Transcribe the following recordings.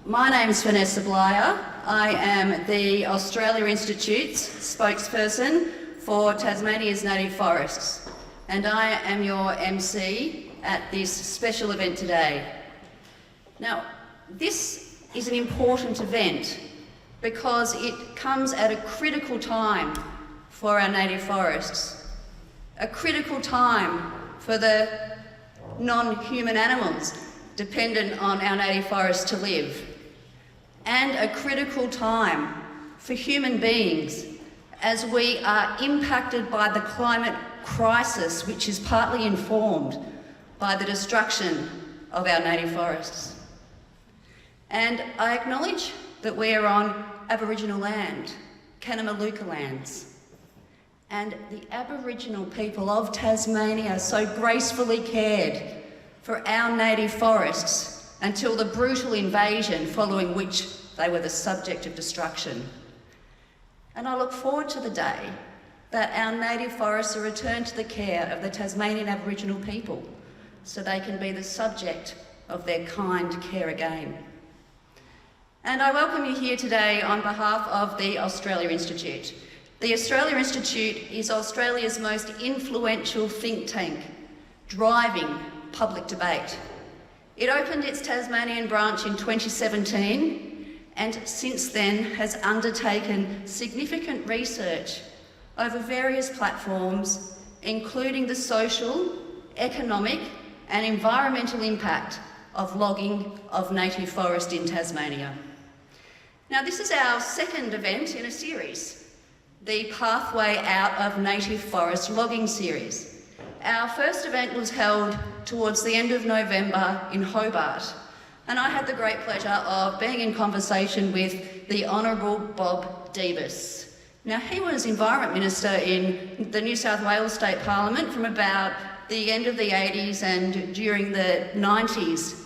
My name's Vanessa Blyer. I am the Australia Institute's spokesperson for Tasmania's native forests, and I am your MC at this special event today. Now, this is an important event because it comes at a critical time for our native forests, a critical time for the non-human animals dependent on our native forests to live, and a critical time for human beings as we are impacted by the climate crisis, which is partly informed by the destruction of our native forests. And I acknowledge that we are on Aboriginal land, Kanamaluka lands, and the Aboriginal people of Tasmania so gracefully cared for our native forests until the brutal invasion following which they were the subject of destruction. And I look forward to the day that our native forests are returned to the care of the Tasmanian Aboriginal people so they can be the subject of their kind care again. And I welcome you here today on behalf of the Australia Institute. The Australia Institute is Australia's most influential think tank, driving public debate. It opened its Tasmanian branch in 2017 and since then has undertaken significant research over various platforms, including the social, economic and environmental impact of logging of native forest in Tasmania. Now, this is our second event in a series, the Pathway Out of Native Forest Logging series. Our first event was held towards the end of November in Hobart, and I had the great pleasure of being in conversation with the Honourable Bob Debus. Now, he was Environment Minister in the New South Wales State Parliament from about the end of the 80s and during the 90s.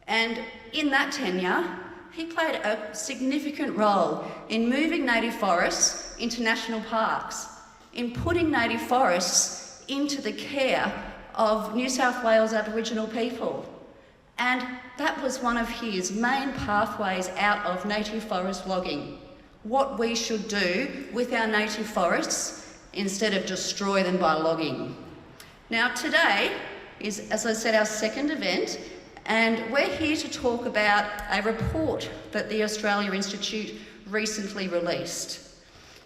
And in that tenure, he played a significant role in moving native forests into national parks, in putting native forests into the care of New South Wales Aboriginal people. And that was one of his main pathways out of native forest logging, what we should do with our native forests instead of destroy them by logging. Now, today is, as I said, our second event, and we're here to talk about a report that the Australia Institute recently released.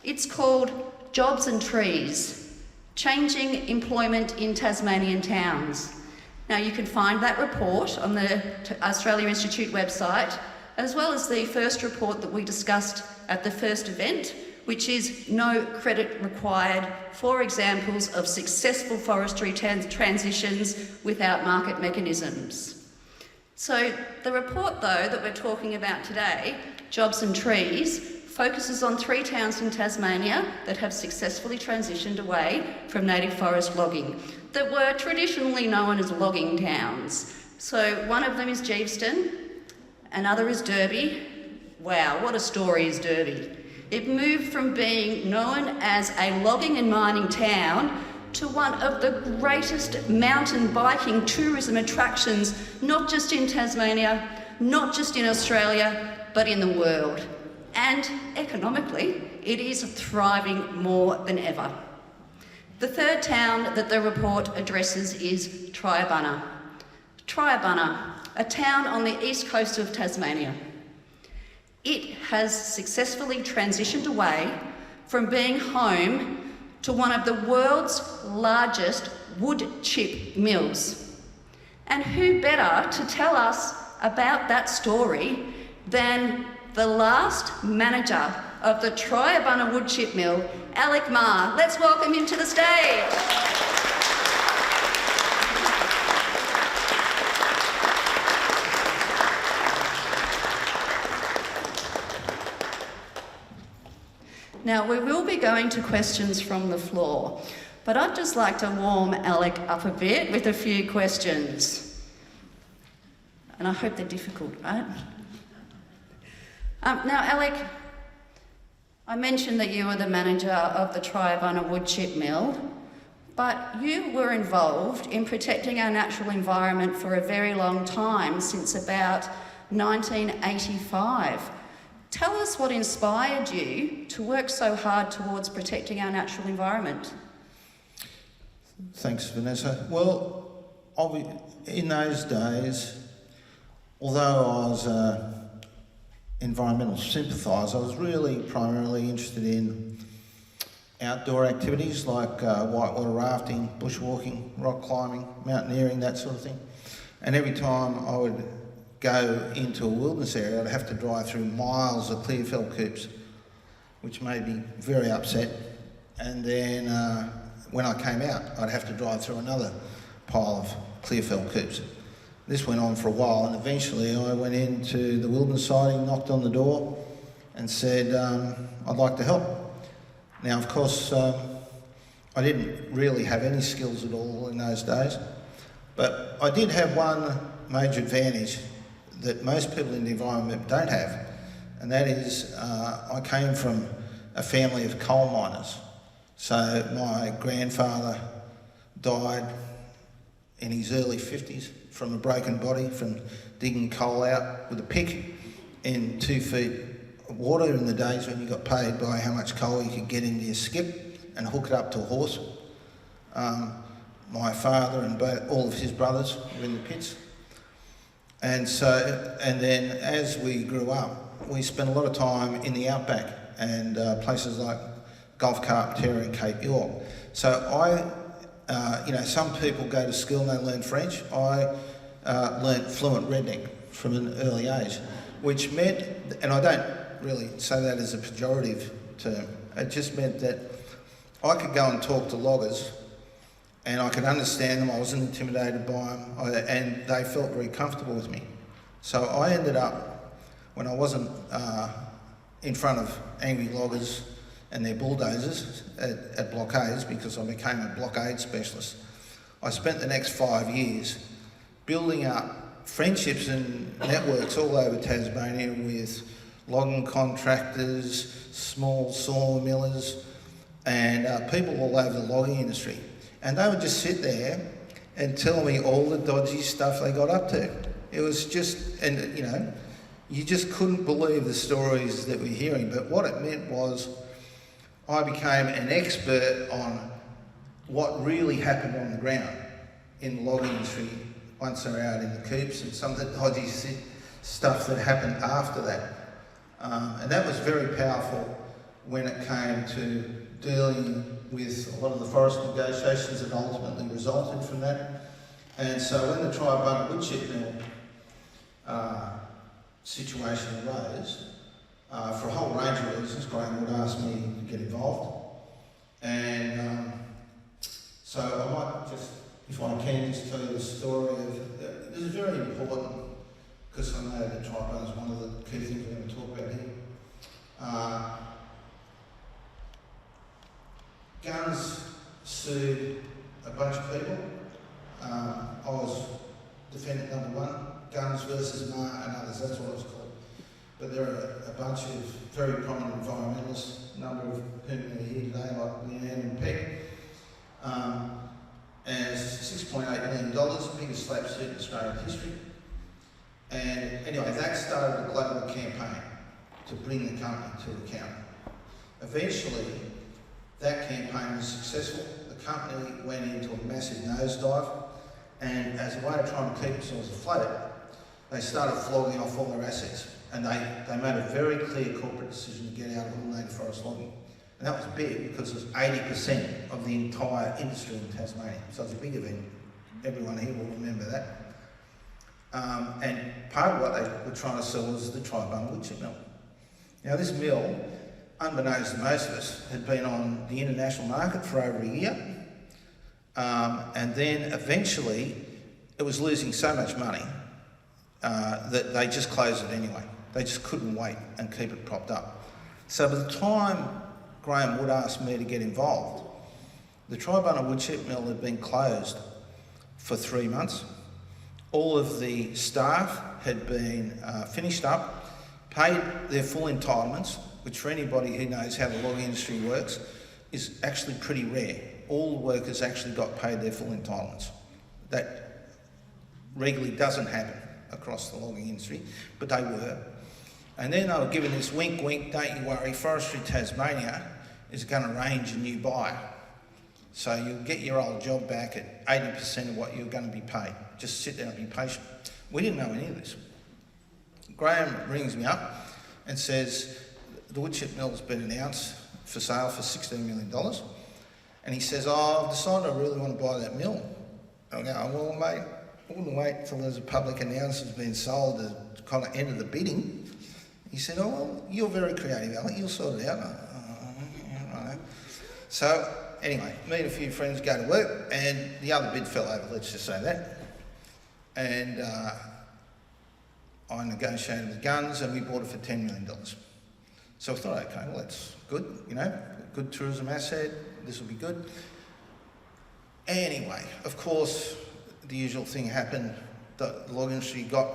It's called Jobs and Trees: Changing Employment in Tasmanian Towns. Now, you can find that report on the Australia Institute website, as well as the first report that we discussed at the first event, which is No Credit Required, 4 examples of successful forestry transitions without market mechanisms. So the report, though, that we're talking about today, Jobs and Trees, focuses on 3 towns in Tasmania that have successfully transitioned away from native forest logging, that were traditionally known as logging towns. So one of them is Geeveston, another is Derby. Wow, what a story is Derby. It moved from being known as a logging and mining town to one of the greatest mountain biking tourism attractions, not just in Tasmania, not just in Australia, but in the world. And economically, it is thriving more than ever. The third town that the report addresses is Triabunna. Triabunna, a town on the east coast of Tasmania. It has successfully transitioned away from being home to one of the world's largest wood chip mills. And who better to tell us about that story than the last manager of the Triabunna wood chip mill, Alec Marr. Let's welcome him to the stage. Now, we will be going to questions from the floor, but I'd just like to warm Alec up a bit with a few questions. And I hope they're difficult, right? Now, Alec, I mentioned that you were the manager of the Triabunna wood chip mill, but you were involved in protecting our natural environment for a very long time, since about 1985. Tell us what inspired you to work so hard towards protecting our natural environment. Thanks, Vanessa. Well, in those days, although I was an environmental sympathiser, I was really primarily interested in outdoor activities like whitewater rafting, bushwalking, rock climbing, mountaineering, that sort of thing. And every time I would go into a wilderness area, I'd have to drive through miles of clear fell coops, which made me very upset. And then when I came out, I'd have to drive through another pile of clear fell coops. This went on for a while, and eventually I went into the wilderness siting, knocked on the door and said, I'd like to help. Now, of course, I didn't really have any skills at all in those days, but I did have one major advantage that most people in the environment don't have, and that is I came from a family of coal miners. So my grandfather died in his early 50s from a broken body from digging coal out with a pick in 2 feet of water in the days when you got paid by how much coal you could get into your skip and hook it up to a horse. My father and all of his brothers were in the pits. And then as we grew up, we spent a lot of time in the outback and places like Gulf Carpentaria and Cape York. So some people go to school and they learn French. I learnt fluent redneck from an early age, which meant, and I don't really say that as a pejorative term, it just meant that I could go and talk to loggers and I could understand them, I wasn't intimidated by them, and they felt very comfortable with me. So I ended up, when I wasn't in front of angry loggers and their bulldozers at blockades, because I became a blockade specialist, I spent the next 5 years building up friendships and networks all over Tasmania with logging contractors, small sawmillers, and people all over the logging industry. And they would just sit there and tell me all the dodgy stuff they got up to. It was just, and you just couldn't believe the stories that we're hearing. But what it meant was I became an expert on what really happened on the ground in the logging industry once they're out in the coops, and some of the dodgy stuff that happened after that. And that was very powerful when it came to dealing with a lot of the forest negotiations that ultimately resulted from that. And so when the Tribunal woodchip mill situation arose, for a whole range of reasons, Graham would ask me to get involved. And so I might just, if I can, just tell you the story of, this is very important, because I know that Tribunal is one of the key things we're going to talk about here. Guns sued a bunch of people. I was defendant number one, Guns versus Marr and others, that's what it was called. But there are a bunch of very prominent environmentalists, a number of whom are here today, like Leanne and Peck. And it's $6.8 million, biggest slap suit in Australian history. And anyway, that started a global campaign to bring the company to account. Eventually, that campaign was successful. The company went into a massive nosedive, and as a way of trying to keep themselves afloat, they started flogging off all their assets. And they made a very clear corporate decision to get out of all native forest logging. And that was big because it was 80% of the entire industry in Tasmania. So it's a big event. Everyone here will remember that. And part of what they were trying to sell was the Tribunal woodchip mill. Now this mill, unbeknownst to most of us, had been on the international market for over a year. And then eventually it was losing so much money that they just closed it anyway. They just couldn't wait and keep it propped up. So by the time Graham Wood asked me to get involved, the Tribunal woodchip mill had been closed for 3 months. All of the staff had been finished up, paid their full entitlements, which for anybody who knows how the logging industry works, is actually pretty rare. All the workers actually got paid their full entitlements. That regularly doesn't happen across the logging industry, but they were. And then they were given this wink, wink, don't you worry, Forestry Tasmania is going to arrange a new buyer. So you'll get your old job back at 80% of what you're going to be paid. Just sit there and be patient. We didn't know any of this. Graham rings me up and says, the woodchip mill's been announced for sale for $16 million. And he says, oh, I've decided I really want to buy that mill. I go, well, mate, I wouldn't wait till there's a public announcement being sold to kind of enter the bidding. He said, oh, well, you're very creative, Alec, you'll sort it out. Right. So, anyway, me and a few friends go to work, and the other bid fell over, let's just say that. And I negotiated with Guns, and we bought it for $10 million. So I thought, okay, well, that's good, you know, good tourism asset, this will be good. Anyway, of course, the usual thing happened. The log industry got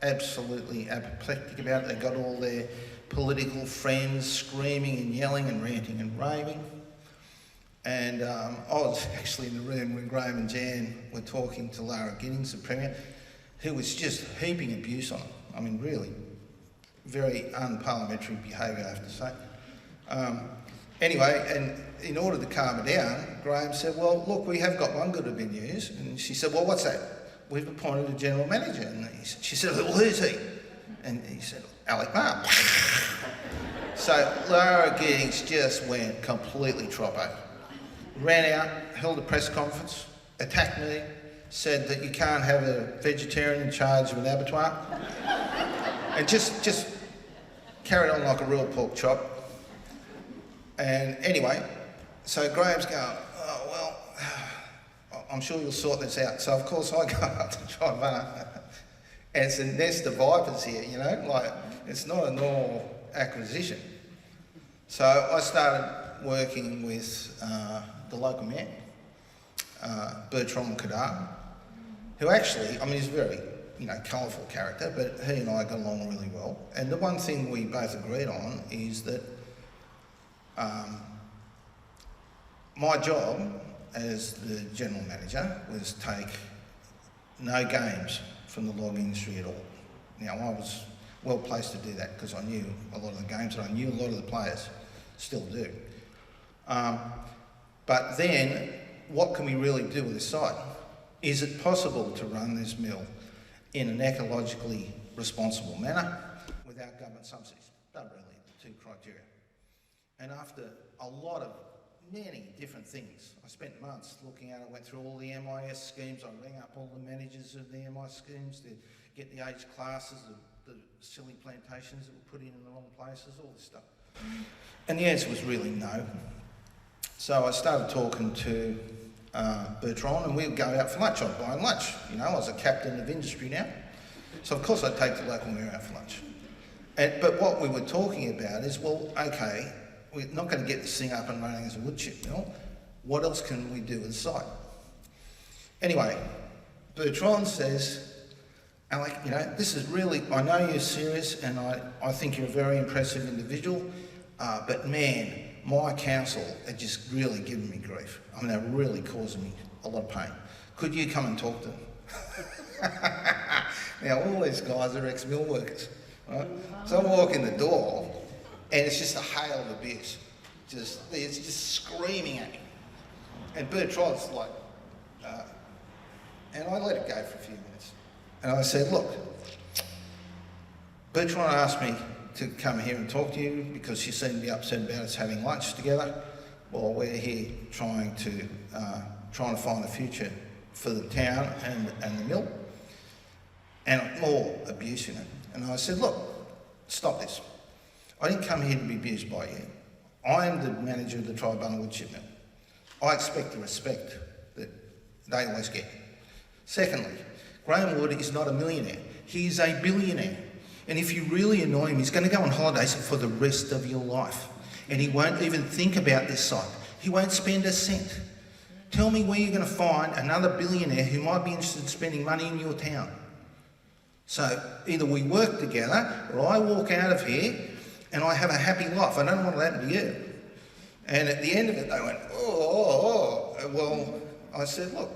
absolutely apoplectic about it. They got all their political friends screaming and yelling and ranting and raving. And I was actually in the room when Graham and Jan were talking to Lara Giddings, the Premier, who was just heaping abuse on them. I mean, really, very unparliamentary behaviour, I have to say. Anyway, and in order to calm her down, Graham said, well, look, we have got one good bit of news. And she said, well, what's that? We've appointed a general manager. And she said, well, who's he? And he said, Alec Marr. So Lara Giddings just went completely troppo. Ran out, held a press conference, attacked me, said that you can't have a vegetarian in charge of an abattoir. And just carried on like a real pork chop. And anyway, so Graham's going, oh, well, I'm sure you'll sort this out. So, of course, I go up to Tribunal, and it's a nest of vipers here, you know, like, it's not a normal acquisition. So I started working with the local mayor, Bertrand Cadar, who actually, I mean, he's a very, you know, colourful character, but he and I got along really well. And the one thing we both agreed on is that my job as the general manager was take no games from the log industry at all. Now, I was well placed to do that because I knew a lot of the games and I knew a lot of the players, still do. But then, what can we really do with this site? Is it possible to run this mill in an ecologically responsible manner without government subsidies? They're really the two criteria. And after a lot of many different things, I spent months looking at it, went through all the MIS schemes, I rang up all the managers of the MIS schemes to get the age classes, the silly plantations that were put in the wrong places, all this stuff. And the answer was really no. So I started talking to Bertrand, and we would go out for lunch. I'd buy him lunch. You know, I was a captain of industry now. So of course I'd take the local mayor out for lunch. But what we were talking about is, well, okay, we're not going to get this thing up and running as a wood chip mill. What else can we do with the site? Anyway, Bertrand says, Alec, you know, this is really, I know you're serious and I think you're a very impressive individual, but man, my council are just really giving me grief. I mean, they're really causing me a lot of pain. Could you come and talk to them? Now, all these guys are ex-mill workers, right? So I walk in the door, and it's just a hail of abuse. It's just screaming at me. And Bertrand's like, and I let it go for a few minutes. And I said, look, Bertrand asked me to come here and talk to you because she seemed to be upset about us having lunch together. Well, we're here trying to find a future for the town and the mill, and more abuse in it. And I said, look, stop this. I didn't come here to be abused by you. I am the manager of the Tribunal Woodchip Mill. I expect the respect that they always get. Secondly, Graham Wood is not a millionaire. He is a billionaire. And if you really annoy him, he's going to go on holidays for the rest of your life. And he won't even think about this site. He won't spend a cent. Tell me where you're going to find another billionaire who might be interested in spending money in your town. So either we work together or I walk out of here and I have a happy life. I don't want that to be you. And at the end of it, they went, well, I said, look,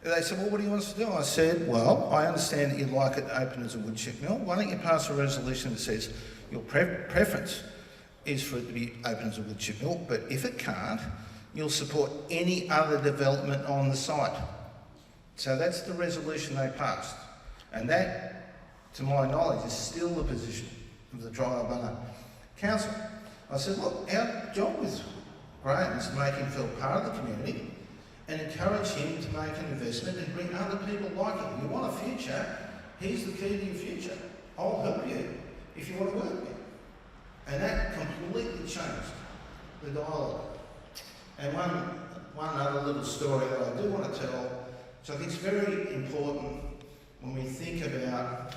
They said, well, what do you want us to do? I said, well, I understand that you'd like it open as a wood chip mill. Why don't you pass a resolution that says your preference is for it to be open as a wood chip mill, but if it can't, you'll support any other development on the site. So that's the resolution they passed. And that, to my knowledge, is still the position of the Tribunal Council. I said, look, our job with Graham is to make him feel part of the community and encourage him to make an investment and bring other people like him. You want a future, here's the key to your future. I'll help you if you want to work with me. And that completely changed the dialogue. And one other little story that I do want to tell, which I think is very important when we think about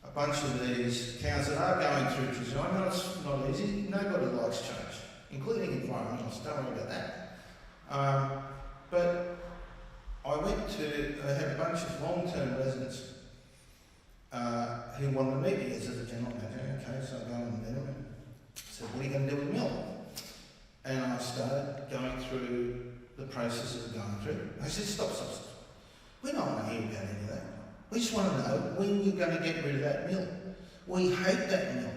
a bunch of these towns that are going through transition. I know it's not easy, nobody likes change, including environmentalists, don't worry about that. But I had a bunch of long-term residents who wanted to meet me as a general manager. Okay, so I go and met them and said, what are you going to do with the mill? And I started going through the processes of going through. I said, stop. We don't want to hear about any of that. We just want to know when you're going to get rid of that mill. We hate that mill.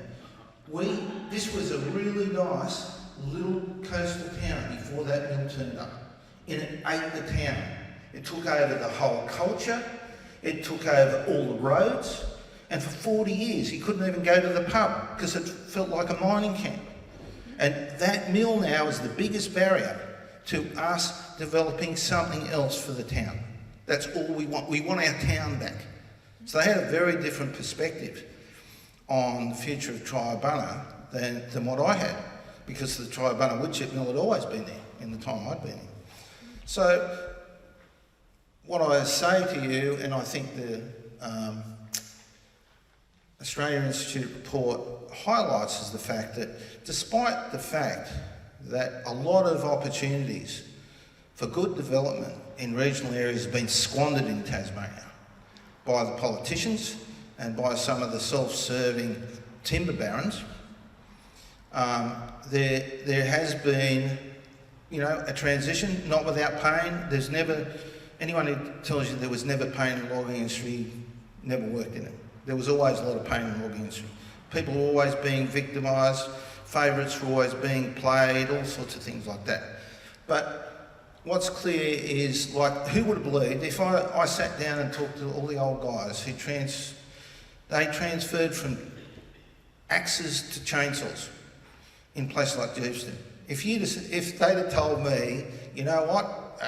This was a really nice little coastal town before that mill turned up. And it ate the town. It took over the whole culture. It took over all the roads. And for 40 years, he couldn't even go to the pub because it felt like a mining camp. And that mill now is the biggest barrier to us developing something else for the town. That's all we want. We want our town back. So they had a very different perspective on the future of Tribunal than what I had, because the Tribunal wood chip mill had always been there in the time I'd been there. So what I say to you, and I think the Australian Institute report highlights, is the fact that despite the fact that a lot of opportunities for good development in regional areas have been squandered in Tasmania by the politicians and by some of the self-serving timber barons, there has been, a transition, not without pain. There's never, anyone who tells you there was never pain in the logging industry never worked in it. There was always a lot of pain in the logging industry. People were always being victimised, favourites were always being played, all sorts of things like that. But what's clear is, like, who would have believed if I sat down and talked to all the old guys who they transferred from axes to chainsaws in places like Launceston. If they'd have told me, you know what,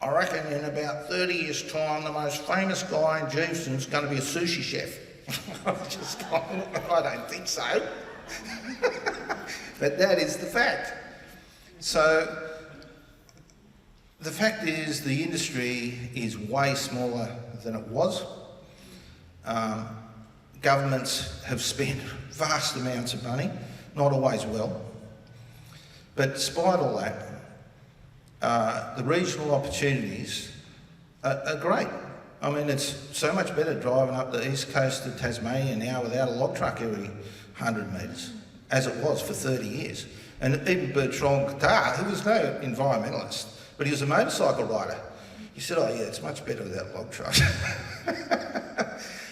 I reckon in about 30 years' time, the most famous guy in Launceston's going to be a sushi chef. I don't think so. But that is the fact. So the fact is the industry is way smaller than it was. Governments have spent vast amounts of money, not always well. But despite all that, the regional opportunities are great. I mean, it's so much better driving up the east coast of Tasmania now without a log truck every 100 metres, as it was for 30 years. And even Bertrand Qatar, who was no environmentalist, but he was a motorcycle rider, he said, oh yeah, it's much better without log trucks.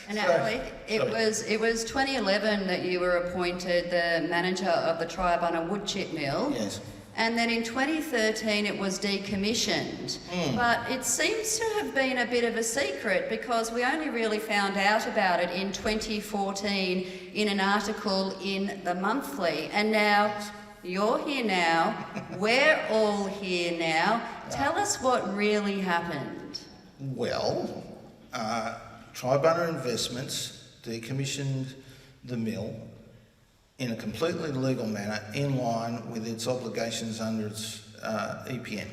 And Alec, it was 2011 that you were appointed the manager of the Tribunal wood chip mill. Yes. And then in 2013 it was decommissioned. But it seems to have been a bit of a secret, because we only really found out about it in 2014 in an article in The Monthly. And now you're here now, we're all here now. Tell us what really happened. Well, Tribunal Investments decommissioned the mill in a completely legal manner, in line with its obligations under its EPN,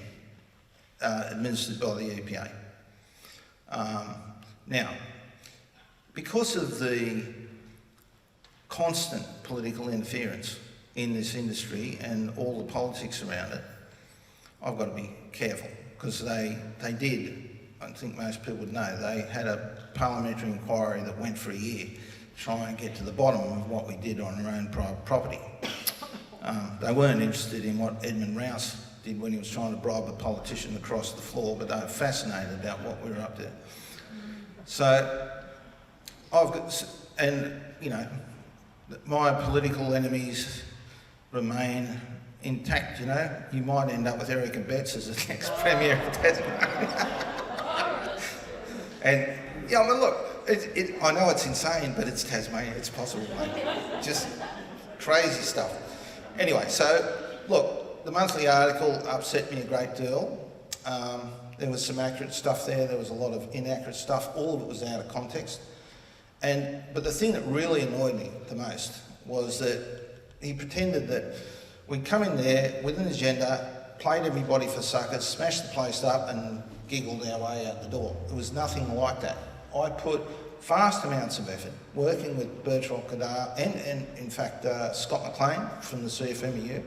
administered by the EPA. Now, because of the constant political interference in this industry and all the politics around it, I've got to be careful, because they did, I think most people would know, they had a parliamentary inquiry that went for a year to try and get to the bottom of what we did on our own private property. They weren't interested in what Edmund Rouse did when he was trying to bribe a politician across the floor, but they were fascinated about what we were up to. So I've got, and you know, my political enemies remain intact, you know. You might end up with Eric and Betts as the next Premier of Tasmania. And, yeah, I mean, look, I know it's insane, but it's Tasmania, it's possible, mate. Just crazy stuff. Anyway, so, look, the monthly article upset me a great deal. There was some accurate stuff there was a lot of inaccurate stuff, all of it was out of context. But the thing that really annoyed me the most was that he pretended that we'd come in there with an agenda, played everybody for suckers, smashed the place up and giggled our way out the door. It was nothing like that. I put vast amounts of effort working with Bertrand Cadar and in fact, Scott McLean from the CFMEU.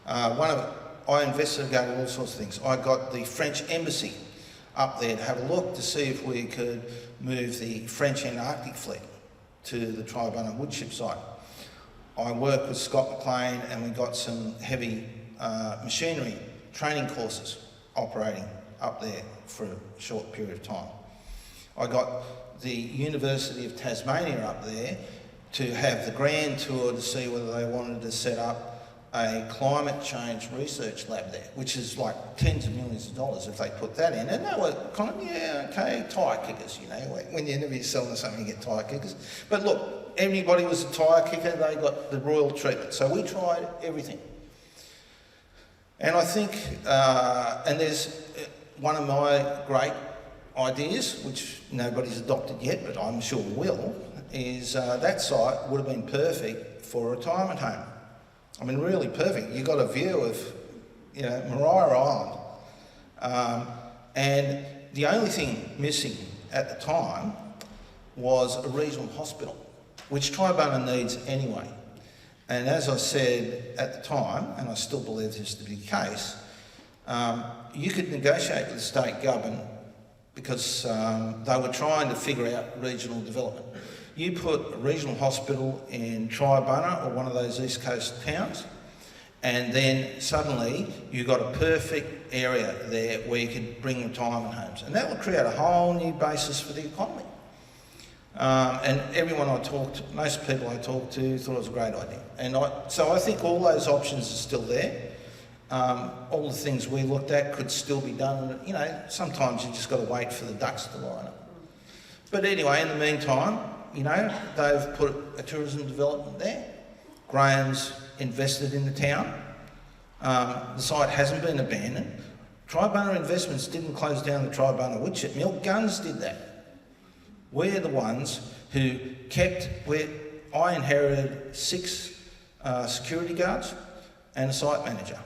I investigated all sorts of things. I got the French embassy up there to have a look to see if we could move the French Antarctic fleet to the Tribunal woodchip site. I worked with Scott McLean and we got some heavy machinery training courses operating up there for a short period of time. I got the University of Tasmania up there to have the grand tour to see whether they wanted to set up a climate change research lab there, which is like tens of millions of dollars if they put that in. And they were kind of, yeah, okay, tyre kickers, you know, when you're never selling something, you get tyre kickers. But look, anybody was a tyre kicker, they got the royal treatment. So we tried everything. And I think, and there's one of my great ideas, which nobody's adopted yet, but I'm sure will, is that site would have been perfect for a retirement home. I mean, really perfect. You got a view of, you know, Marr Island. And the only thing missing at the time was a regional hospital, which Tribunal needs anyway. And as I said at the time, and I still believe this to be the case, you could negotiate with the state government because they were trying to figure out regional development. You put a regional hospital in Tribunal or one of those East Coast towns, and then suddenly you got a perfect area there where you could bring retirement homes. And that would create a whole new basis for the economy. And everyone I talked to, most people I talked to, thought it was a great idea. And so I think all those options are still there. All the things we looked at could still be done. You know, sometimes you just got to wait for the ducks to line up. But anyway, in the meantime, you know, they've put a tourism development there. Graham's invested in the town. The site hasn't been abandoned. Tribunal Investments didn't close down the Tribunal woodchip mill. Guns did that. We're the ones who kept, I inherited 6 security guards and a site manager.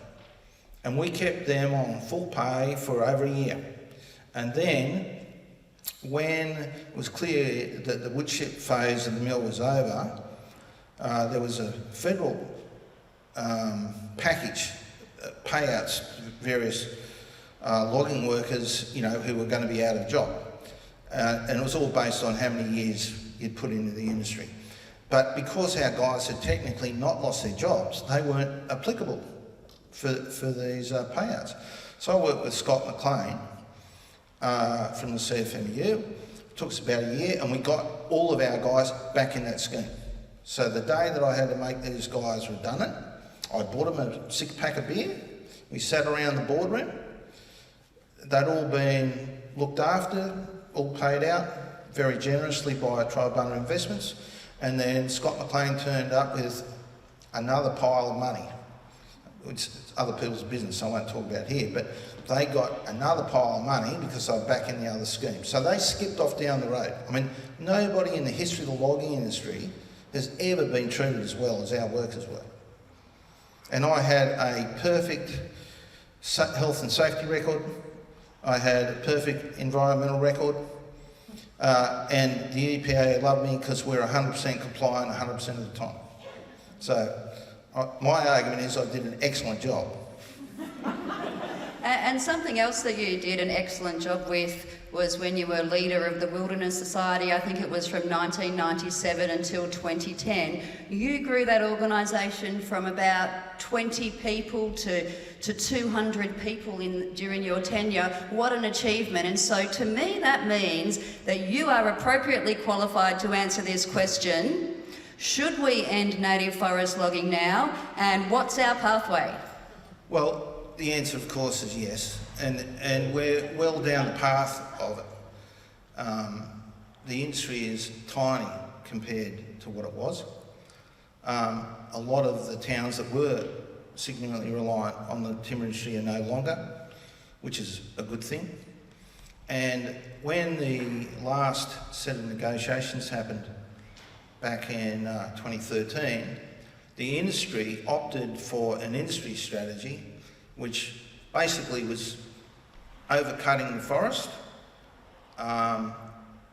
And we kept them on full pay for over a year. And then, when it was clear that the woodchip phase of the mill was over, there was a federal package, payouts to various logging workers, you know, who were going to be out of job. And it was all based on how many years you'd put into the industry. But because our guys had technically not lost their jobs, they weren't applicable for these payouts. So I worked with Scott McLean from the CFMEU. It took us about a year and we got all of our guys back in that scheme. So the day that I had to make these guys redundant, I bought them a 6-pack of beer. We sat around the boardroom. They'd all been looked after, all paid out very generously by Tribunal Investments. And then Scott McLean turned up with another pile of money, which is other people's business, I won't talk about here, but they got another pile of money because they were back in the other scheme. So they skipped off down the road. I mean, nobody in the history of the logging industry has ever been treated as well as our workers were. And I had a perfect health and safety record. I had a perfect environmental record. And the EPA loved me because we're 100% compliant 100% of the time. So my argument is I did an excellent job. And something else that you did an excellent job with was when you were leader of the Wilderness Society. I think it was from 1997 until 2010. You grew that organisation from about 20 people to 200 people during your tenure. What an achievement. And so to me that means that you are appropriately qualified to answer this question. Should we end native forest logging now, and what's our pathway? Well, the answer, of course, is yes, and we're well down the path of it. The industry is tiny compared to what it was. A lot of the towns that were significantly reliant on the timber industry are no longer, which is a good thing. And when the last set of negotiations happened back in 2013, the industry opted for an industry strategy which basically was overcutting the forest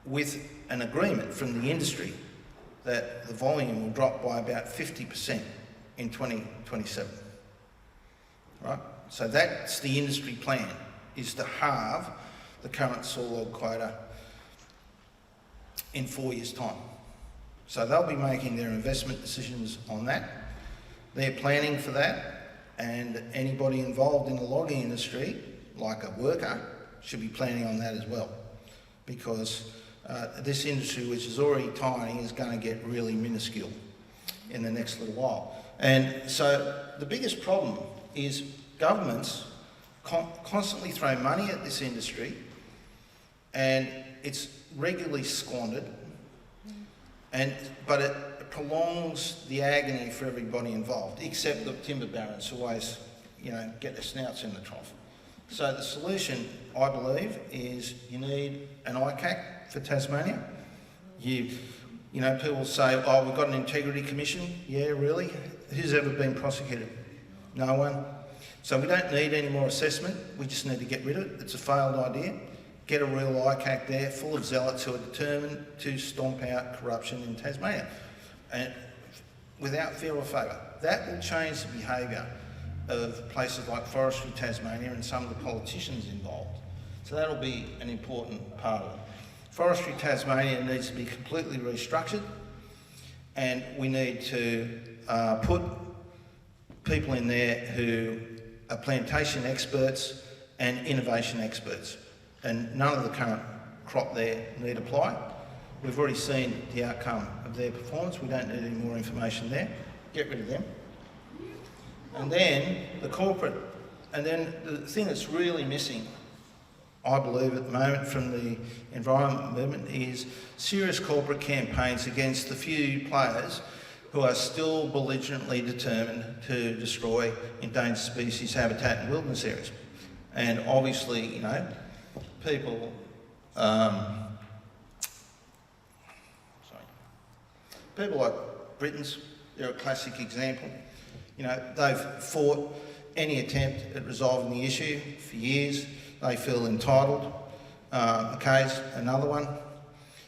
with an agreement from the industry that the volume will drop by about 50% in 2027. Right? So that's the industry plan, is to halve the current sawlog quota in 4 years' time. So they'll be making their investment decisions on that. They're planning for that, and anybody involved in the logging industry, like a worker, should be planning on that as well, because this industry, which is already tiny, is going to get really minuscule in the next little while. And so the biggest problem is governments constantly throw money at this industry, and it's regularly squandered, but it prolongs the agony for everybody involved, except the timber barons who always, get their snouts in the trough. So the solution, I believe, is you need an ICAC for Tasmania. People say, oh, we've got an integrity commission. Yeah, really? Who's ever been prosecuted? No one. So we don't need any more assessment. We just need to get rid of it. It's a failed idea. Get a real ICAC there, full of zealots who are determined to stomp out corruption in Tasmania, and without fear or favour. That will change the behaviour of places like Forestry Tasmania and some of the politicians involved. So that'll be an important part of it. Forestry Tasmania needs to be completely restructured, and we need to put people in there who are plantation experts and innovation experts. And none of the current crop there need apply. We've already seen the outcome of their performance. We don't need any more information there. Get rid of them. And then the thing that's really missing, I believe at the moment from the environment movement, is serious corporate campaigns against the few players who are still belligerently determined to destroy endangered species habitat in wilderness areas. And obviously, people, people like Britons, they're a classic example. They've fought any attempt at resolving the issue for years. They feel entitled. McKay's another one.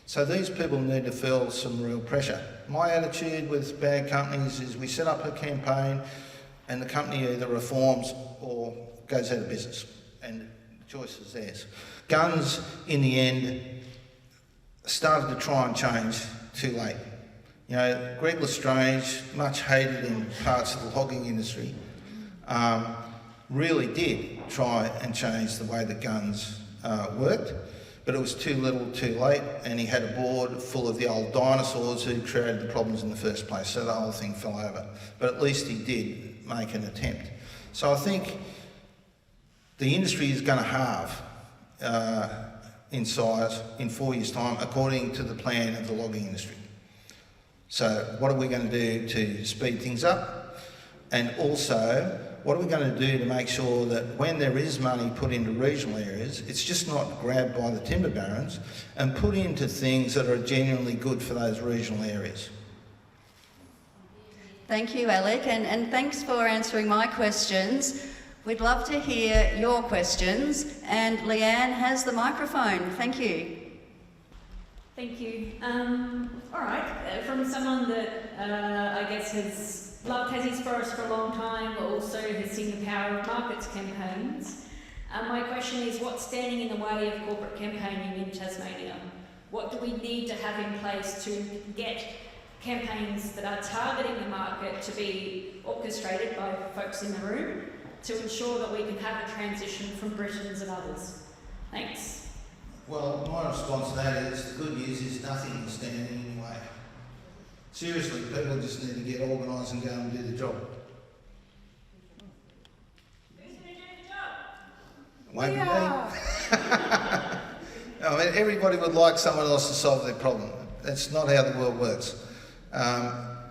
So these people need to feel some real pressure. My attitude with bad companies is we set up a campaign and the company either reforms or goes out of business, and the choice is theirs. Guns, in the end, started to try and change too late. Greg Lestrange, much hated in parts of the logging industry, really did try and change the way that guns worked, but it was too little too late, and he had a board full of the old dinosaurs who created the problems in the first place, so the whole thing fell over. But at least he did make an attempt. So I think the industry is going to halve in size in 4 years' time, according to the plan of the logging industry. So what are we going to do to speed things up? And also, what are we going to do to make sure that when there is money put into regional areas, it's just not grabbed by the timber barons and put into things that are genuinely good for those regional areas? Thank you, Alec, and thanks for answering my questions. We'd love to hear your questions, and Leanne has the microphone. Thank you. Thank you. All right, from someone that I guess has loved Tassie's forest for a long time, but also has seen the power of markets campaigns, My question is, what's standing in the way of corporate campaigning in Tasmania? What do we need to have in place to get campaigns that are targeting the market to be orchestrated by folks in the room to ensure that we can have a transition from Britons and others? Thanks. Well, my response to that is the good news is nothing is standing in the way. Seriously, people just need to get organised and go and do the job. Who's going to do the job? Won't be me. I mean, everybody would like someone else to solve their problem. That's not how the world works. I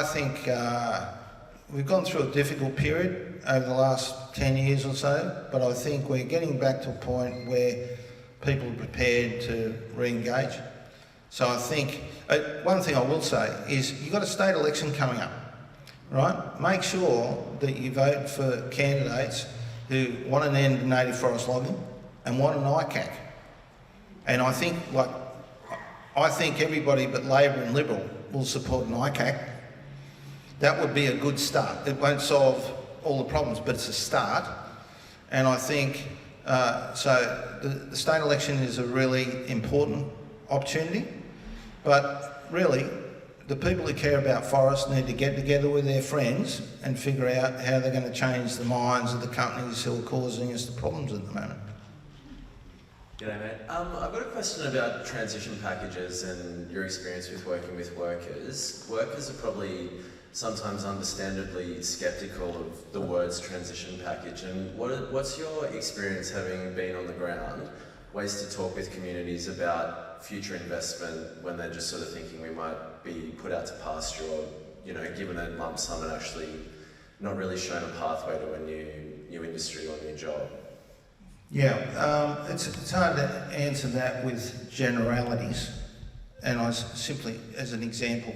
think we've gone through a difficult period over the last 10 years or so, but I think we're getting back to a point where people are prepared to re-engage. So I think, one thing I will say is you've got a state election coming up, right? Make sure that you vote for candidates who want an end to native forest logging and want an ICAC. And I think everybody but Labor and Liberal will support an ICAC. That would be a good start. It won't solve all the problems, but it's a start. And I think, so the state election is a really important opportunity, but really, the people who care about forests need to get together with their friends and figure out how they're going to change the minds of the companies who are causing us the problems at the moment. G'day mate. I've got a question about transition packages and your experience with working with workers. Workers are probably sometimes understandably sceptical of the words transition package, and what's your experience having been on the ground, ways to talk with communities about future investment when they're just sort of thinking we might be put out to pasture or, you know, given a lump sum and actually not really shown a pathway to a new industry or new job? Yeah, it's hard to answer that with generalities, and I simply, as an example,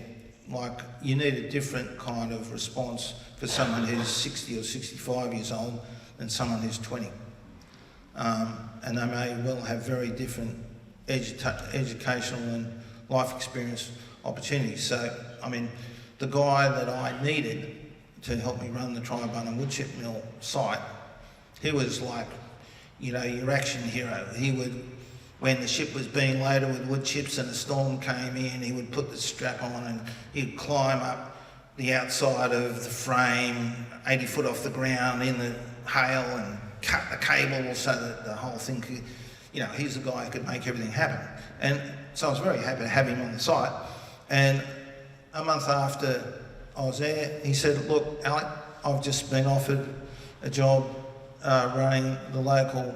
like you need a different kind of response for someone who's 60 or 65 years old than someone who's 20. And they may well have very different educational and life experience opportunities. So, I mean, the guy that I needed to help me run the Tribunna wood chip mill site, he was like, you know, your action hero. He would, when the ship was being loaded with wood chips and a storm came in, he would put the strap on and he'd climb up the outside of the frame, 80 foot off the ground in the hail and cut the cable so that the whole thing could, you know, he's the guy who could make everything happen. And so I was very happy to have him on the site. And a month after I was there, he said, look, Alec, I've just been offered a job running the local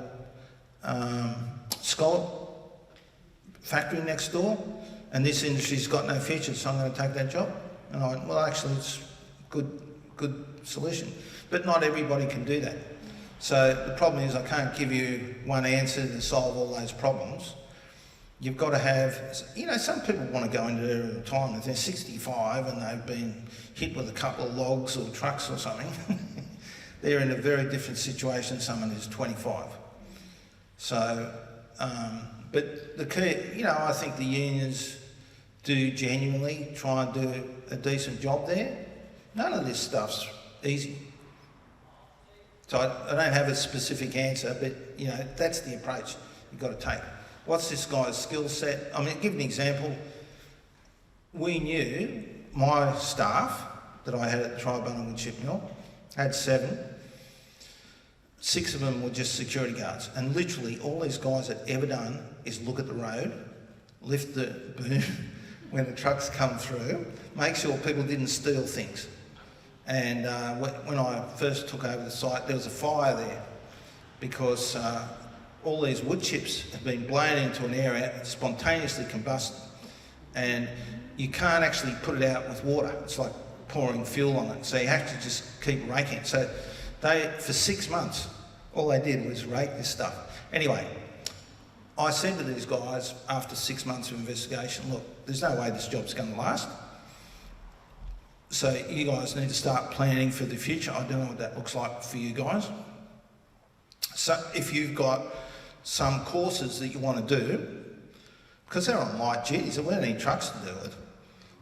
scallop factory next door, and this industry's got no future, so I'm going to take that job. And I went, well, actually, it's a good solution. But not everybody can do that. So the problem is I can't give you one answer to solve all those problems. You've got to have, you know, some people want to go into their retirement if they're 65 and they've been hit with a couple of logs or trucks or something. They're in a very different situation than someone who's 25. So, but the key, you know, I think the unions do genuinely try and do a decent job there. None of this stuff's easy. So I don't have a specific answer, but, you know, that's the approach you've got to take. What's this guy's skill set? I mean, give an example. We knew my staff that I had at the Tribunna wood chip mill had 7. 6 of them were just security guards, and literally all these guys had ever done is look at the road, lift the boom when the trucks come through, make sure people didn't steal things. And when I first took over the site, there was a fire there because all these wood chips have been blown into an area, spontaneously combusted, and you can't actually put it out with water. It's like pouring fuel on it, so you have to just keep raking it. So they, for 6 months, all they did was rake this stuff. Anyway, I said to these guys after 6 months of investigation, look, there's no way this job's going to last. So you guys need to start planning for the future. I don't know what that looks like for you guys. So if you've got some courses that you want to do, because they're on light duties, there weren't any trucks to do it.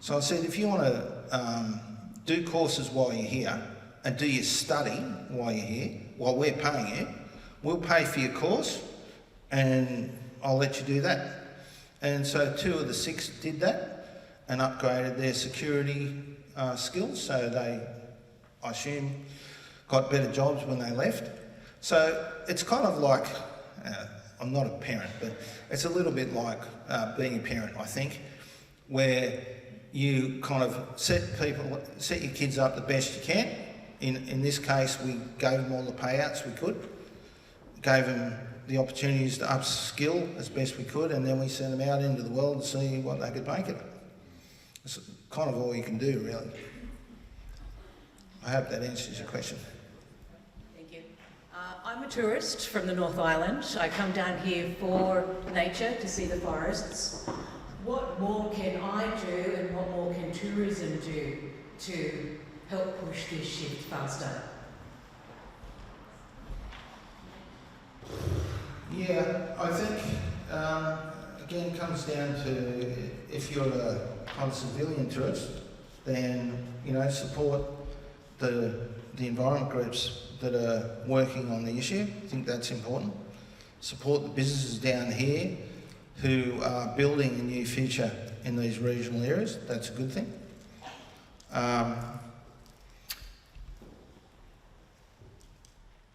So I said, if you want to do courses while you're here, and do your study while you're here, while we're paying you. We'll pay for your course and I'll let you do that. And so 2 of the 6 did that and upgraded their security skills, so they, I assume, got better jobs when they left. So it's kind of like, I'm not a parent, but it's a little bit like being a parent, I think, where you kind of set your kids up the best you can. In this case, we gave them all the payouts we could, gave them the opportunities to upskill as best we could, and then we sent them out into the world to see what they could make of it. It's kind of all you can do, really. I hope that answers your question. Thank you. I'm a tourist from the North Island. I come down here for nature, to see the forests. What more can I do and what more can tourism do to help push this shift faster? Yeah, I think, again, it comes down to, if you're a kind of civilian tourist, then, you know, support the environment groups that are working on the issue. I think that's important. Support the businesses down here who are building a new future in these regional areas. That's a good thing.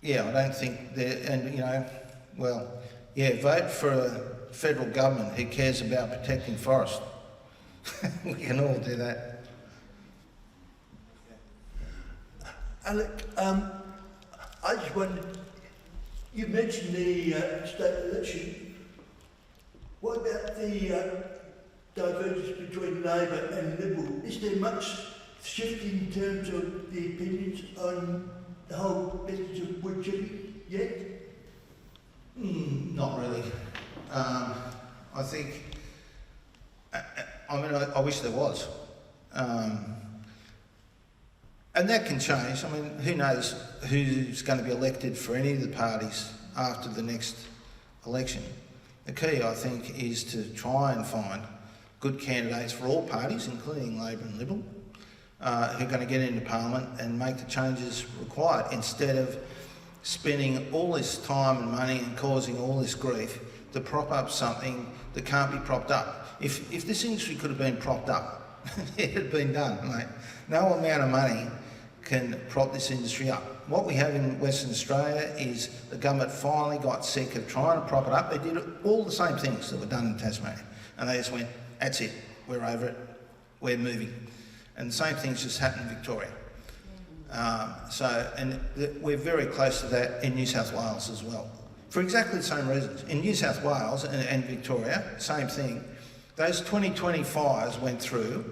Yeah, I don't think that, and you know, well, yeah, vote for a federal government who cares about protecting forest. We can all do that. Alec, I just wondered, you mentioned the state election. What about the divergence between Labor and Liberal? Is there much shift in terms of the opinions on the whole business of wood chipping yet? Not really. I think, I mean, I wish there was. And that can change. I mean, who knows who's going to be elected for any of the parties after the next election. The key, I think, is to try and find good candidates for all parties, including Labor and Liberal, who are going to get into Parliament and make the changes required, instead of spending all this time and money and causing all this grief to prop up something that can't be propped up. If this industry could have been propped up, it had been done, mate. No amount of money can prop this industry up. What we have in Western Australia is the government finally got sick of trying to prop it up. They did all the same things that were done in Tasmania. And they just went, that's it, we're over it, we're moving. And the same things just happened in Victoria. We're very close to that in New South Wales as well, for exactly the same reasons. In New South Wales and Victoria, same thing. Those 2020 fires went through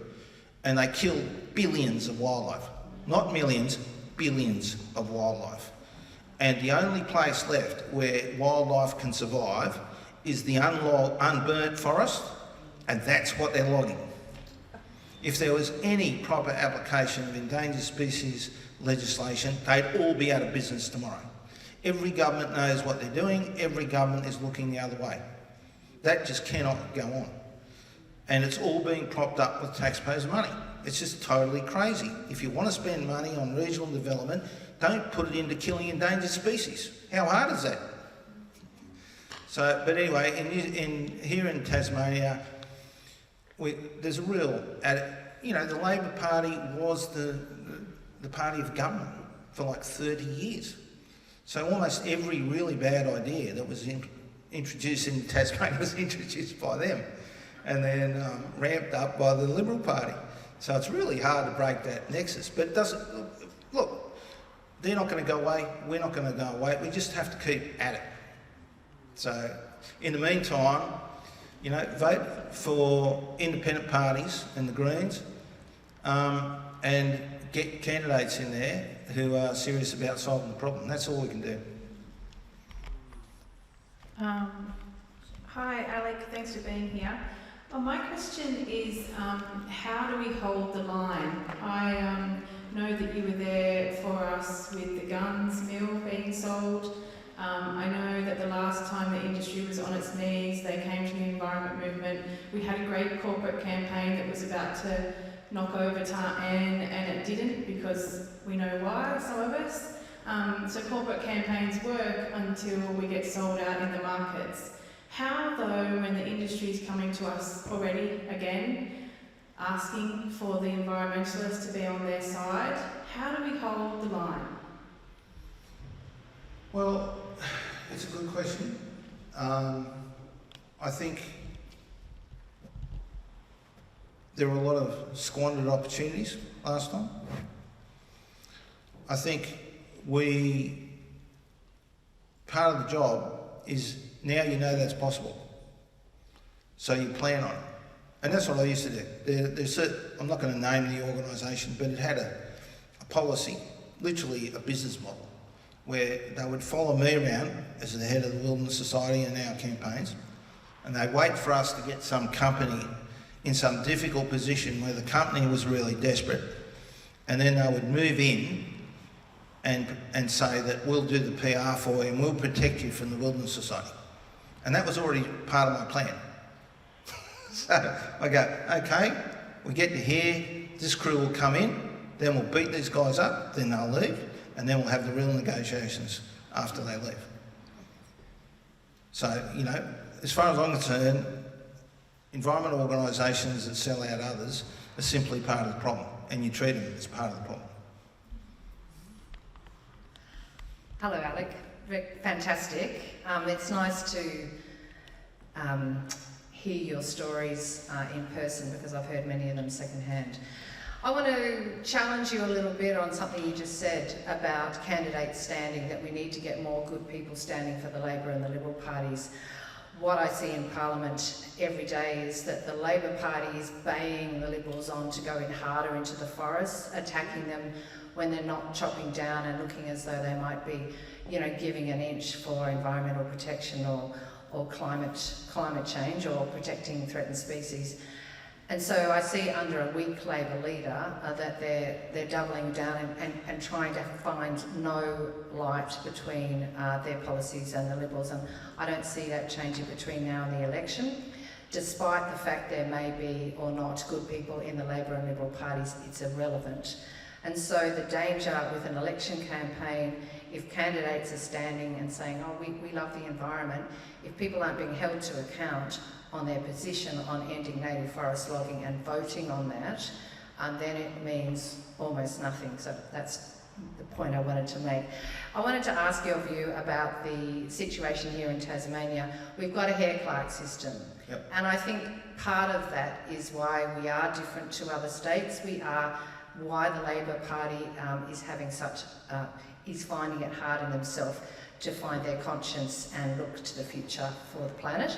and they killed billions of wildlife. Not millions, billions of wildlife. And the only place left where wildlife can survive is the unburnt forest, and that's what they're logging. If there was any proper application of endangered species legislation, they'd all be out of business tomorrow. Every government knows what they're doing, every government is looking the other way. That just cannot go on. And it's all being propped up with taxpayers' money. It's just totally crazy. If you want to spend money on regional development, don't put it into killing endangered species. How hard is that? So, but anyway, here in Tasmania, there's a real, the Labor Party was the party of government for like 30 years. So almost every really bad idea that was introduced in Tasmania was introduced by them, and then ramped up by the Liberal Party. So it's really hard to break that nexus. But it doesn't, look, they're not going to go away, we're not going to go away, we just have to keep at it. So in the meantime, vote for independent parties and the Greens, and get candidates in there who are serious about solving the problem. That's all we can do. Hi Alec, thanks for being here. My question is, how do we hold the line? I know that you were there for us with the guns mill being sold. I know that the last time the industry was on its knees, they came to the environment movement. We had a great corporate campaign that was about to knock over and it didn't, because we know why, some of us. So corporate campaigns work until we get sold out in the markets. How though, when the industry is coming to us already again, asking for the environmentalists to be on their side, how do we hold the line? Well, it's a good question. I think there were a lot of squandered opportunities last time. I think part of the job is now you know that's possible, so you plan on it. And that's what I used to do. I'm not going to name the organisation, but it had a policy, literally a business model, where they would follow me around as the head of the Wilderness Society and our campaigns, and they'd wait for us to get some company in some difficult position where the company was really desperate, and then they would move in and say that we'll do the PR for you and we'll protect you from the Wilderness Society. And that was already part of my plan. So I go, okay, we get to here, this crew will come in, then we'll beat these guys up, then they'll leave, and then we'll have the real negotiations after they leave. So, you know, as far as I'm concerned, environmental organisations that sell out others are simply part of the problem, and you treat them as part of the problem. Hello, Alec. Fantastic. It's nice to hear your stories in person, because I've heard many of them secondhand. I want to challenge you a little bit on something you just said about candidates standing, that we need to get more good people standing for the Labor and the Liberal parties. What I see in Parliament every day is that the Labor Party is baying the Liberals on to go in harder into the forests, attacking them when they're not chopping down and looking as though they might be, you know, giving an inch for environmental protection or climate change or protecting threatened species. And so I see under a weak Labor leader that they're doubling down and trying to find no light between their policies and the Liberals, and I don't see that changing between now and the election. Despite the fact there may be or not good people in the Labor and Liberal parties, it's irrelevant. And so the danger with an election campaign, if candidates are standing and saying, oh, we love the environment, if people aren't being held to account on their position on ending native forest logging and voting on that, then it means almost nothing. So that's the point I wanted to make. I wanted to ask your view about the situation here in Tasmania. We've got a hair clerk system. Yep. And I think part of that is why we are different to other states. Why the Labor Party is finding it hard in themselves to find their conscience and look to the future for the planet.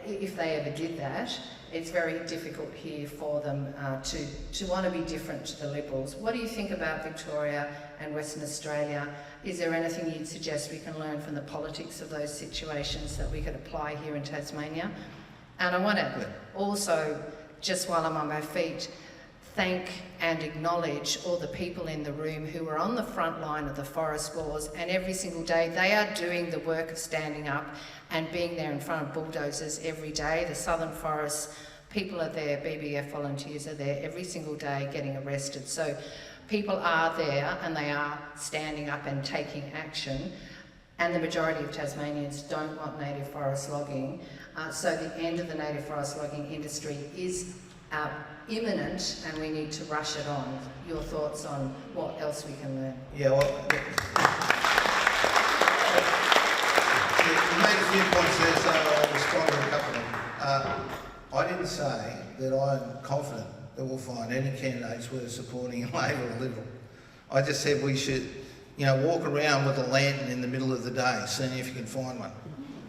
If they ever did that, it's very difficult here for them to want to be different to the Liberals. What do you think about Victoria and Western Australia? Is there anything you'd suggest we can learn from the politics of those situations that we could apply here in Tasmania? And I want to also, just while I'm on my feet, thank and acknowledge all the people in the room who are on the front line of the forest wars, and every single day they are doing the work of standing up and being there in front of bulldozers every day. The Southern Forests people are there, BBF volunteers are there every single day getting arrested. So people are there and they are standing up and taking action, and the majority of Tasmanians don't want native forest logging. So the end of the native forest logging industry is imminent, and we need to rush it on. Your thoughts on what else we can learn? Yeah, well, you made a few points there, so I'll respond to a couple of them. I didn't say that I'm confident that we'll find any candidates we're supporting in Labor or Liberal. I just said we should, walk around with a lantern in the middle of the day, seeing if you can find one.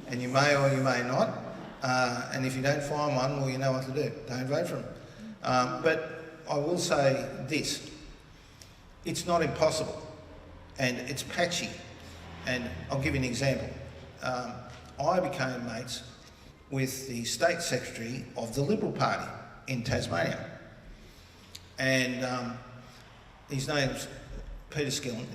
And you may or you may not. And if you don't find one, well, you know what to do. Don't vote for them. But I will say this. It's not impossible. And it's patchy. And I'll give you an example. I became mates with the State Secretary of the Liberal Party in Tasmania. And his name's Peter Skillen.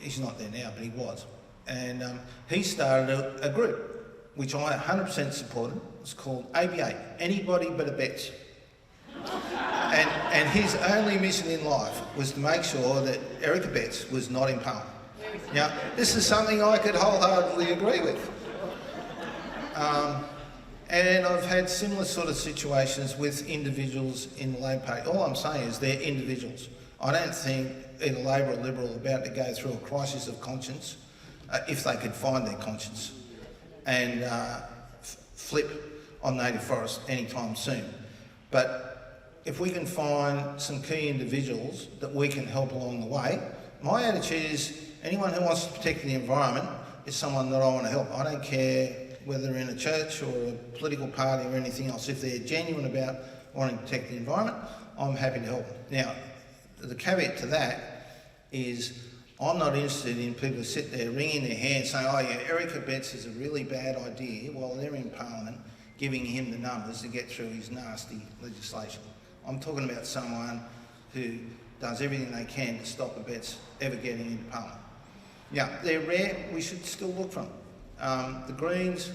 He's not there now, but he was. And he started a group, which I 100% supported. It's called ABA, Anybody But a Betch. And his only mission in life was to make sure that Erica Betts was not in Parliament. Now, this is something I could wholeheartedly agree with. And I've had similar sort of situations with individuals in the Labor Party. All I'm saying is they're individuals. I don't think either Labor or Liberal are about to go through a crisis of conscience, if they could find their conscience, and flip on native forests anytime soon. But if we can find some key individuals that we can help along the way, my attitude is anyone who wants to protect the environment is someone that I want to help. I don't care whether they're in a church or a political party or anything else. If they're genuine about wanting to protect the environment, I'm happy to help them. Now, the caveat to that is I'm not interested in people who sit there wringing their hands saying, oh yeah, Erica Betts is a really bad idea, while they're in Parliament giving him the numbers to get through his nasty legislation. I'm talking about someone who does everything they can to stop the Betts ever getting into Parliament. Yeah, they're rare, we should still look for them. The Greens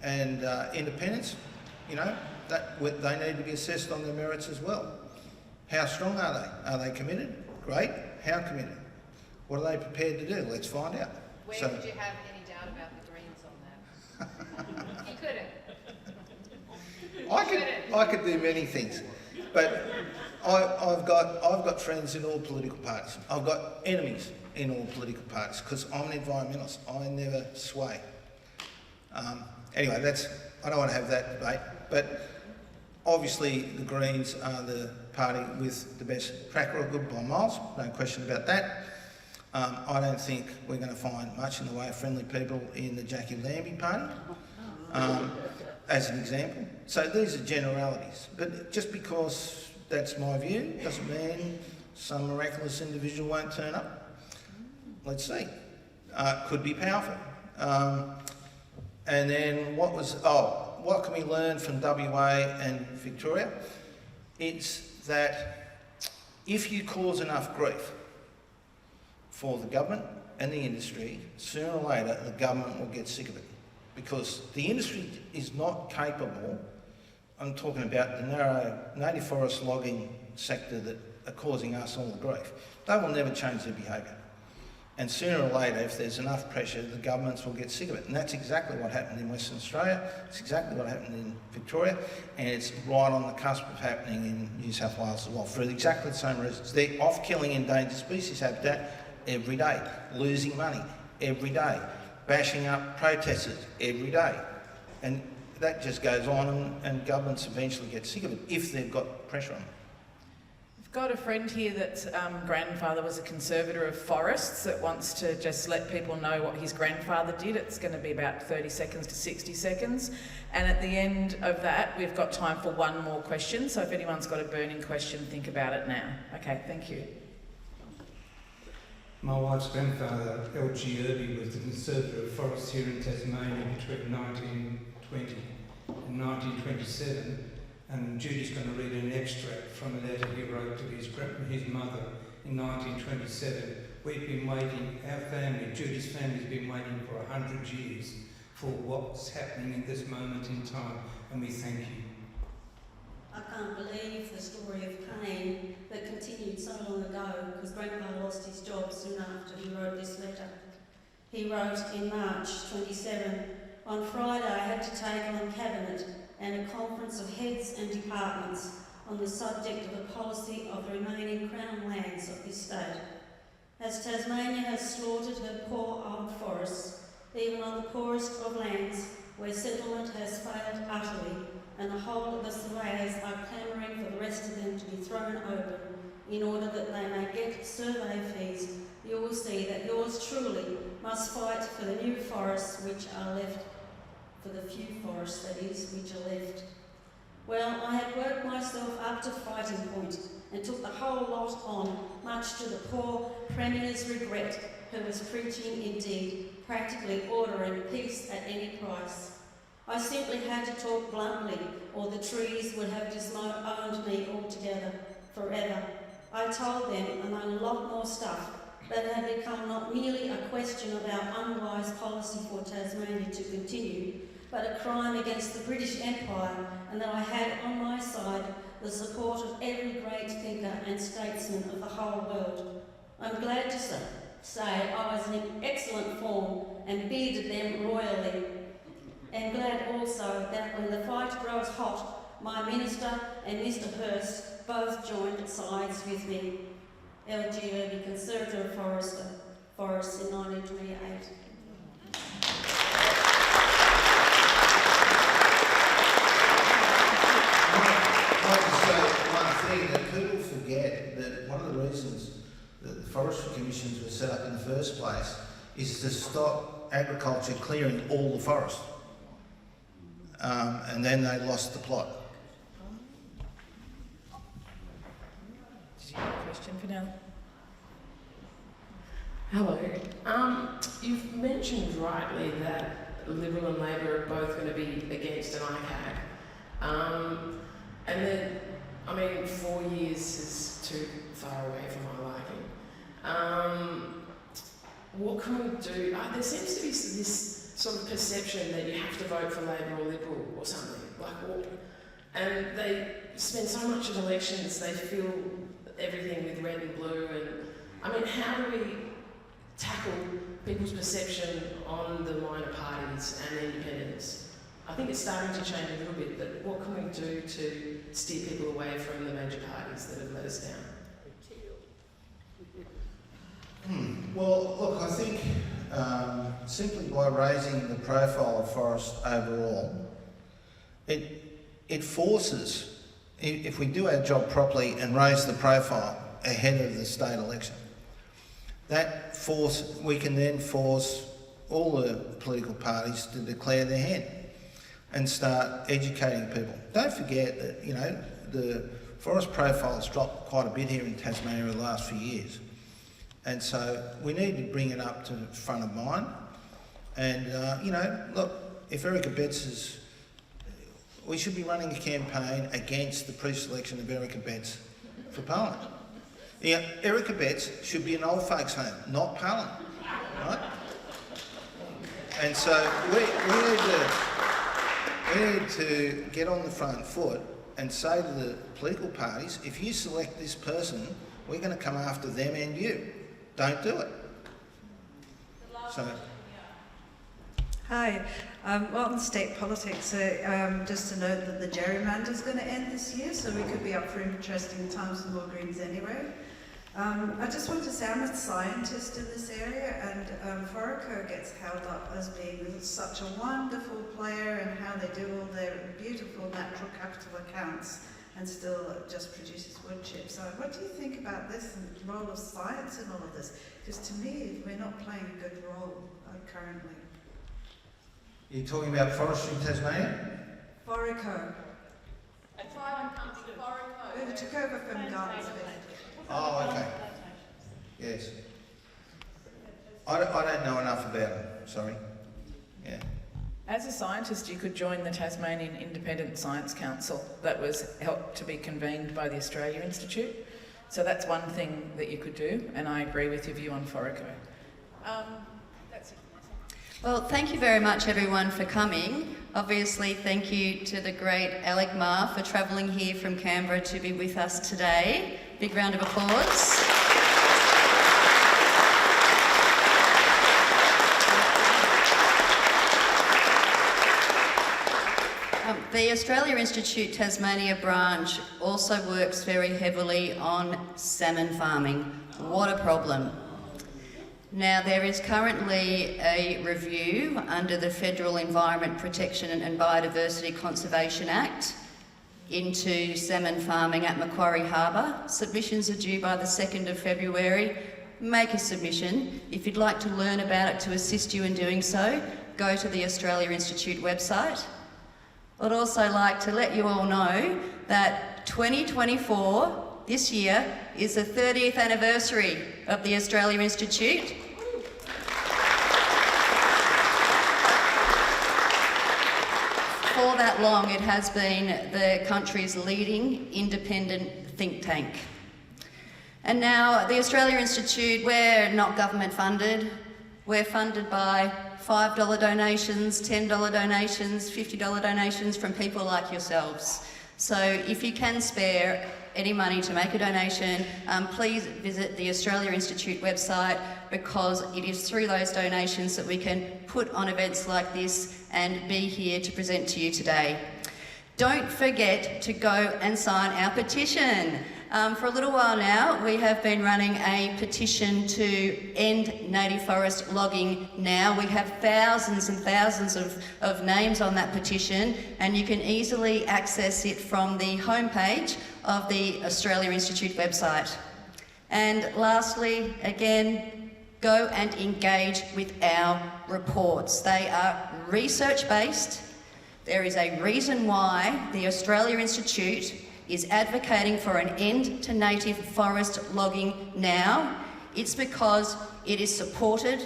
and Independents, you know, they need to be assessed on their merits as well. How strong are they? Are they committed? Great. How committed? What are they prepared to do? Let's find out. Where would you have any doubt about the Greens on that? You couldn't. I could do many things, but I've got friends in all political parties. I've got enemies in all political parties because I'm an environmentalist. I never sway. Anyway, I don't want to have that debate, but obviously the Greens are the party with the best track record by miles, no question about that. I don't think we're going to find much in the way of friendly people in the Jackie Lambie party, as an example. So these are generalities, but just because that's my view doesn't mean some miraculous individual won't turn up. Let's see. Could be powerful. And then what can we learn from WA and Victoria? It's that if you cause enough grief for the government and the industry, sooner or later the government will get sick of it. Because the industry is not capable, I'm talking about the narrow native forest logging sector that are causing us all the grief. They will never change their behaviour. And sooner or later, if there's enough pressure, the governments will get sick of it. And that's exactly what happened in Western Australia, it's exactly what happened in Victoria, and it's right on the cusp of happening in New South Wales as well, for exactly the same reasons. They're off killing endangered species habitat every day, losing money every day, bashing up protesters every day. And that just goes on, and governments eventually get sick of it if they've got pressure on them. I've got a friend here that's grandfather was a conservator of forests that wants to just let people know what his grandfather did. It's going to be about 30 seconds to 60 seconds. And at the end of that, we've got time for one more question. So if anyone's got a burning question, think about it now. Okay, thank you. My wife's grandfather, L.G. Irby, was the conservator of forests here in Tasmania between 1920 and 1927. And Judy's going to read an extract from a letter he wrote to his mother in 1927. We've been waiting, our family, Judy's family's been waiting for 100 years for what's happening in this moment in time, and we thank you. I can't believe the story of pain that continued so long ago, because Grandpa lost his job soon after he wrote this letter. He wrote in March 27, on Friday I had to take on Cabinet and a conference of heads and departments on the subject of the policy of the remaining Crown lands of this state. As Tasmania has slaughtered her poor old forests, even on the poorest of lands where settlement has failed utterly, and the whole of the surveyors are clamouring for the rest of them to be thrown open in order that they may get survey fees, you will see that yours truly must fight for the new forests which are left, for the few forests, that is, which are left. Well, I had worked myself up to fighting point and took the whole lot on, much to the poor Premier's regret, who was preaching indeed, practically ordering peace at any price. I simply had to talk bluntly, or the trees would have disowned me altogether, forever. I told them, among a lot more stuff, that it had become not merely a question of our unwise policy for Tasmania to continue, but a crime against the British Empire, and that I had on my side the support of every thinker and statesman of the whole world. I'm glad to say I was in excellent form and bearded them royally. And glad also that when the fight grows hot, my minister and Mr Hurst both joined sides with me. L.G. Irby, Conservator of Forests in 1928. I'd like to say one thing, that people forget that one of the reasons that the forestry commissions were set up in the first place is to stop agriculture clearing all the forest. And then they lost the plot. Did you have a question for Nell? Hello. You've mentioned rightly that Liberal and Labor are both going to be against an ICAG. And then, 4 years is too far away from my liking. What can we do? There seems to be this sort of perception that you have to vote for Labor or Liberal or something. And they spend so much in elections, they fill everything with red and blue. And how do we tackle people's perception on the minor parties and the independents? I think it's starting to change a little bit, but what can we do to steer people away from the major parties that have let us down? Well, look, I think simply by raising the profile of forest overall, it forces, if we do our job properly and raise the profile ahead of the state election, we can then force all the political parties to declare their hand and start educating people. Don't forget that, the forest profile has dropped quite a bit here in Tasmania over the last few years. And so we need to bring it up to front of mind. And, look, if Erica Betts is... We should be running a campaign against the pre-selection of Erica Betts for Parliament. Erica Betts should be an old folks' home, not Parliament, right? And so we need to get on the front foot and say to the political parties, if you select this person, we're going to come after them and you. Don't do it. So. Hi. On state politics, just to note that the gerrymander is going to end this year, so we could be up for interesting times for more Greens anyway. I just want to say I'm a scientist in this area, and Foraco gets held up as being such a wonderful player and how they do all their beautiful natural capital accounts and still just produces wood chips. So what do you think about this and the role of science in all of this? Because to me, we're not playing a good role currently. You're talking about forestry in Tasmania? Foraco. A Thailand company, Foraco. Who took over from Gardens. Oh, okay. Yes. I don't know enough about it, sorry. Yeah. As a scientist, you could join the Tasmanian Independent Science Council that was helped to be convened by the Australia Institute. So that's one thing that you could do, and I agree with your view on Foraco. That's it. Well, thank you very much everyone for coming. Obviously, thank you to the great Alec Marr for travelling here from Canberra to be with us today. Big round of applause. The Australia Institute Tasmania branch also works very heavily on salmon farming. What a problem. Now, there is currently a review under the Federal Environment Protection and Biodiversity Conservation Act into salmon farming at Macquarie Harbour. Submissions are due by the 2nd of February. Make a submission. If you'd like to learn about it to assist you in doing so, go to the Australia Institute website. I'd also like to let you all know that 2024, this year, is the 30th anniversary of the Australia Institute. For that long, it has been the country's leading independent think tank. And now, the Australia Institute, we're not government funded. We're funded by $5 donations, $10 donations, $50 donations from people like yourselves. So if you can spare any money to make a donation, please visit the Australia Institute website, because it is through those donations that we can put on events like this and be here to present to you today. Don't forget to go and sign our petition. For a little while now, we have been running a petition to end native forest logging now. We have thousands and thousands of names on that petition, and you can easily access it from the homepage of the Australia Institute website. And lastly, again, go and engage with our reports. They are research-based. There is a reason why the Australia Institute is advocating for an end to native forest logging now. It's because it is supported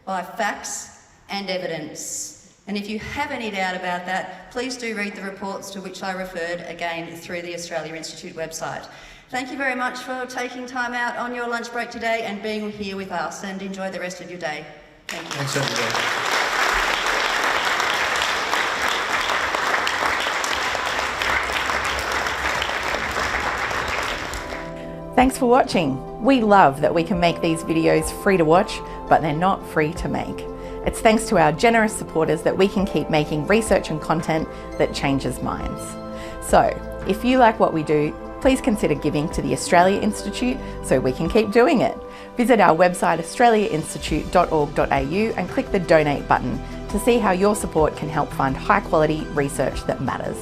by facts and evidence. And if you have any doubt about that, please do read the reports to which I referred, again through the Australia Institute website. Thank you very much for taking time out on your lunch break today and being here with us, and enjoy the rest of your day. Thank you. Thanks, everybody. Thanks for watching. We love that we can make these videos free to watch, but they're not free to make. It's thanks to our generous supporters that we can keep making research and content that changes minds. So, if you like what we do, please consider giving to the Australia Institute so we can keep doing it. Visit our website australiainstitute.org.au and click the donate button to see how your support can help fund high quality research that matters.